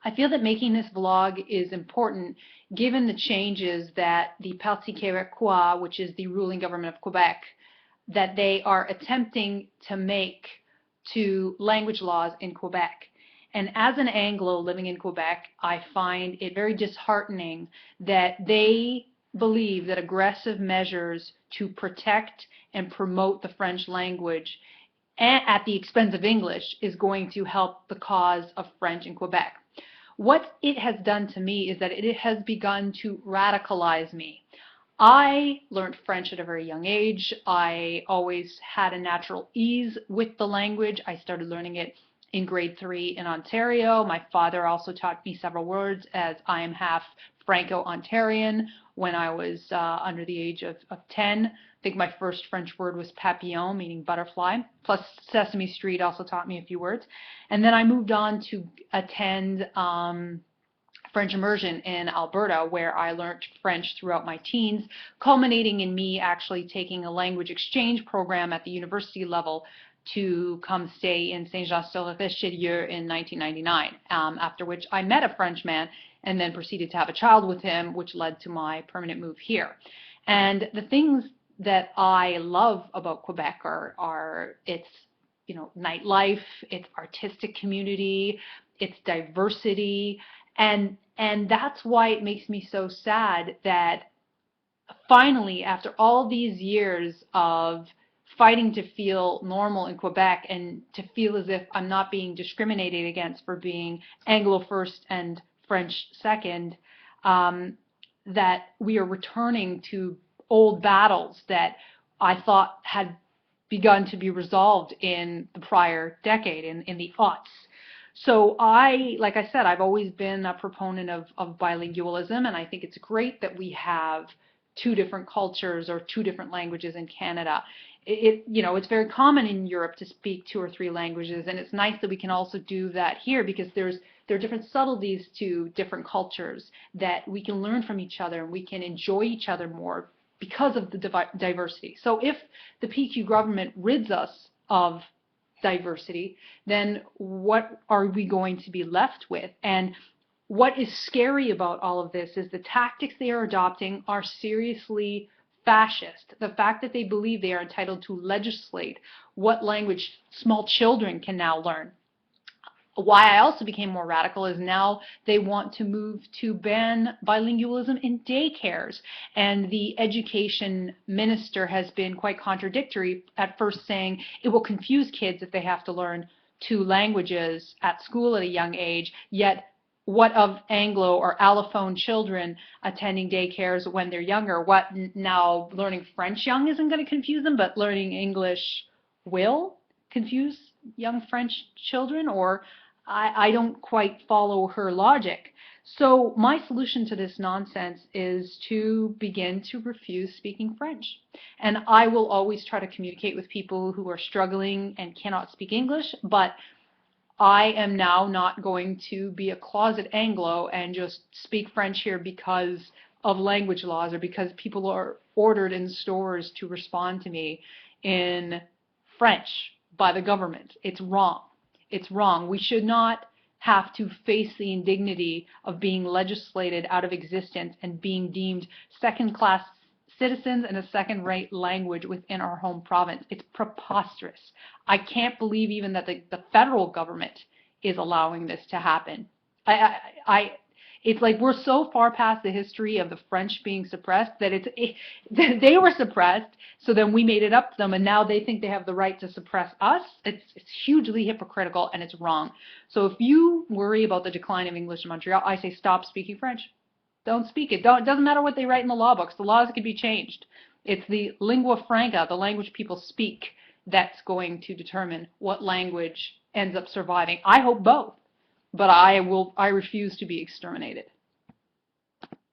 I feel that making this vlog is important given the changes that the Parti Quebecois, which is the ruling government of Quebec, that they are attempting to make to language laws in Quebec. And as an Anglo living in Quebec, I find it very disheartening that they believe that aggressive measures to protect and promote the French language at the expense of English is going to help the cause of French in Quebec. What it has done to me is that it has begun to radicalize me. I learned French at a very young age. I always had a natural ease with the language. I started learning it in grade 3 in Ontario. My father also taught me several words, as I am half Franco-Ontarian, when I was under the age of 10. I think my first French word was papillon, meaning butterfly, plus Sesame Street also taught me a few words. And then I moved on to attend French immersion in Alberta, where I learned French throughout my teens, culminating in me actually taking a language exchange program at the university level to come stay in Saint-Jean-sur-Richelieu in 1999, after which I met a Frenchman and then proceeded to have a child with him, which led to my permanent move here. And the things that I love about Quebec are its nightlife, its artistic community, its diversity, and that's why it makes me so sad that finally, after all these years of fighting to feel normal in Quebec and to feel as if I'm not being discriminated against for being Anglo first and French second, that we are returning to old battles that I thought had begun to be resolved in the prior decade, in the aughts. So like I said, I've always been a proponent of bilingualism, and I think it's great that we have two different cultures or two different languages in Canada. It's very common in Europe to speak 2 or 3 languages, and it's nice that we can also do that here, because there are different subtleties to different cultures that we can learn from each other, and we can enjoy each other more because of the diversity. So if the PQ government rids us of diversity, then what are we going to be left with? And what is scary about all of this is the tactics they are adopting are seriously fascist. The fact that they believe they are entitled to legislate what language small children can now learn. Why I also became more radical is now they want to move to ban bilingualism in daycares. And the education minister has been quite contradictory, at first saying it will confuse kids if they have to learn 2 languages at school at a young age, yet what of Anglo or allophone children attending daycares when they're younger? What, now learning French young isn't going to confuse them, but learning English will confuse young French children? Or I don't quite follow her logic. So my solution to this nonsense is to begin to refuse speaking French. And I will always try to communicate with people who are struggling and cannot speak English, but I am now not going to be a closet Anglo and just speak French here because of language laws or because people are ordered in stores to respond to me in French by the government. It's wrong. It's wrong. We should not have to face the indignity of being legislated out of existence and being deemed second-class citizens and a second-rate language within our home province. It's preposterous. I can't believe even that the federal government is allowing this to happen. It's like we're so far past the history of the French being suppressed that they were suppressed, so then we made it up to them, and now they think they have the right to suppress us. It's hugely hypocritical, and it's wrong. So if you worry about the decline of English in Montreal, I say stop speaking French. Don't speak it. It doesn't matter what they write in the law books. The laws can be changed. It's the lingua franca, the language people speak, that's going to determine what language ends up surviving. I hope both, but I refuse to be exterminated.